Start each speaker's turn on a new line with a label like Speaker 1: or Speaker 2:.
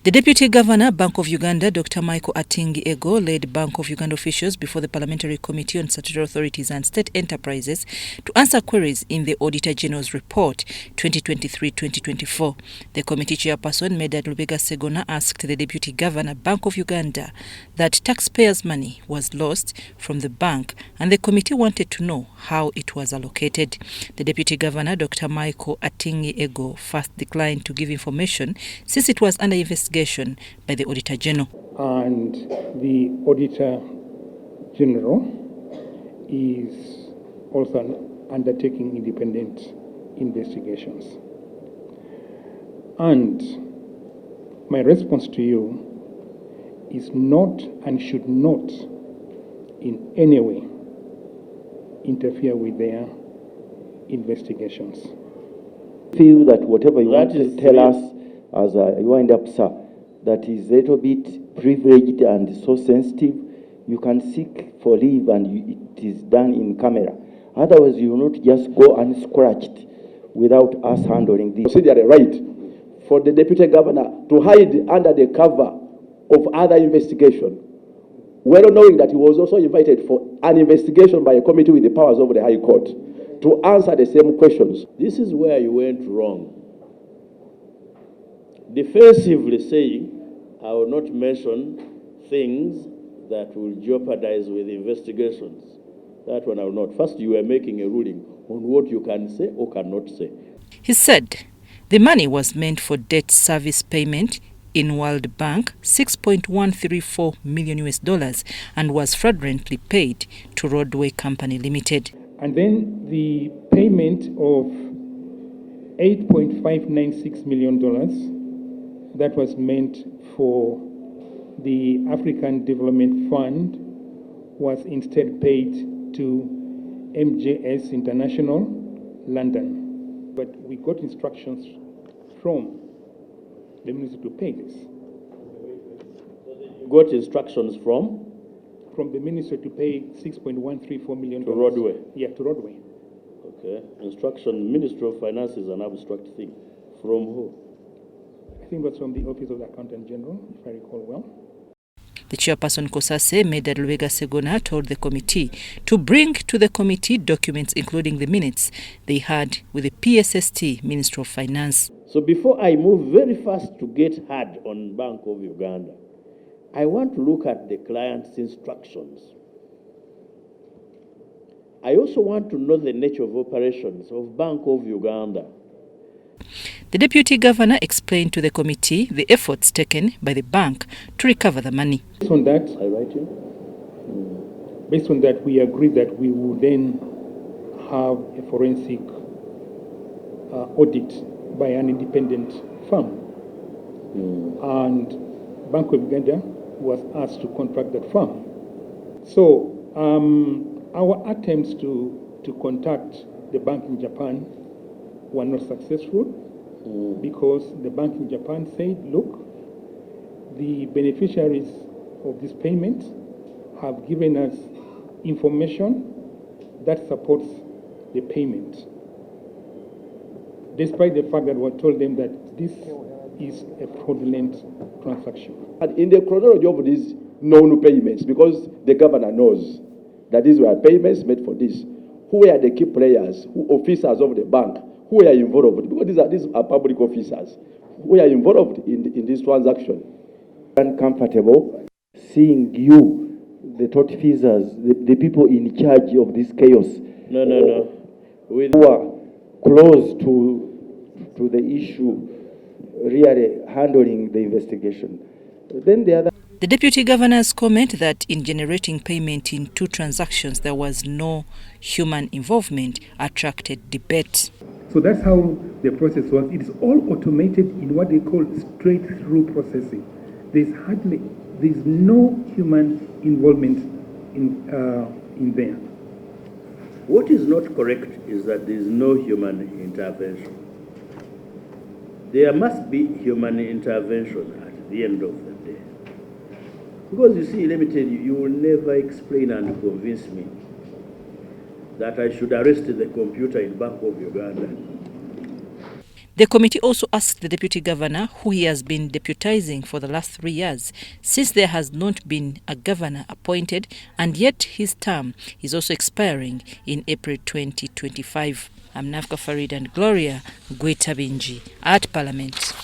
Speaker 1: The Deputy Governor, Bank of Uganda, Dr. Michael Atingi Ego, led Bank of Uganda officials before the Parliamentary Committee on Statutory Authorities and State Enterprises to answer queries in the Auditor General's Report 2023-2024. The committee chairperson, Medad Lubega Segona, asked the Deputy Governor, Bank of Uganda, that taxpayers' money was lost from the bank, and the committee wanted to know how it was allocated. The Deputy Governor, Dr. Michael Atingi Ego, first declined to give information since it was under investigation by the Auditor General.
Speaker 2: And the Auditor General is also undertaking independent investigations. And my response to you is not and should not in any way interfere with their investigations.
Speaker 3: Feel that whatever you want to tell us as you wind up, sir, that is a little bit privileged and so sensitive, you can seek for leave and it is done in camera. Otherwise, you will not just go unscratched without us handling this.
Speaker 4: Consider a right for the Deputy Governor to hide under the cover of other investigation, well knowing that he was also invited for an investigation by a committee with the powers of the High Court to answer the same questions.
Speaker 5: This is where you went wrong. Defensively saying, I will not mention things that will jeopardize with investigations. That one I will not. First, you were making a ruling on what you can say or cannot say.
Speaker 1: He said the money was meant for debt service payment in World Bank, $6.134 million, and was fraudulently paid to Roadway Company Limited.
Speaker 2: And then the payment of $8.596 million that was meant for the African Development Fund was instead paid to MJS International, London. But we got instructions from the minister to pay this.
Speaker 5: Got instructions from?
Speaker 2: From the minister to pay $6.134 million.
Speaker 5: To Roadway?
Speaker 2: Yeah, to Roadway.
Speaker 5: Okay. Instruction, Ministry of Finance is an abstract thing. From who?
Speaker 2: I think it was from the Office of the Accountant General, if I recall well.
Speaker 1: The chairperson, Cosase, Medad Lubega Segona, told the committee to bring to the committee documents including the minutes they had with the PSST, Ministry of Finance.
Speaker 5: So before I move very fast to get hard on Bank of Uganda, I want to look at the client's instructions. I also want to know the nature of operations of Bank of Uganda.
Speaker 1: The Deputy Governor explained to the committee the efforts taken by the bank to recover the money.
Speaker 2: Based on that,
Speaker 5: Based
Speaker 2: on that, we agreed that we would then have a forensic audit by an independent firm. And Bank of Uganda was asked to contract that firm. So our attempts to contact the bank in Japan were not successful because the bank in Japan said, look, the beneficiaries of this payment have given us information that supports the payment, despite the fact that we told them that this is a fraudulent transaction.
Speaker 4: And in the chronology of these known payments, because the governor knows that these were payments made for this, who were the key players, who officers of the bank, who were involved, because these are public officers, who are involved in this transaction.
Speaker 3: Uncomfortable seeing you, the tortfeasors, the people in charge of this chaos.
Speaker 5: No.
Speaker 3: Who are close to the issue, really handling the investigation. Then the other.
Speaker 1: The Deputy Governor's comment that in generating payment in two transactions there was no human involvement attracted debate.
Speaker 2: So that's how the process works. It is all automated in what they call straight-through processing. There's no human involvement in there.
Speaker 5: What is not correct is that there is no human intervention. There must be human intervention at the end of the day. Because you see, let me tell you, you will never explain and convince me that I should arrest the computer in Bank of Uganda.
Speaker 1: The committee also asked the Deputy Governor, who he has been deputizing for the last 3 years, since there has not been a governor appointed and yet his term is also expiring in April 2025. I'm Nafka Farid and Gloria Gwetabinji at Parliament.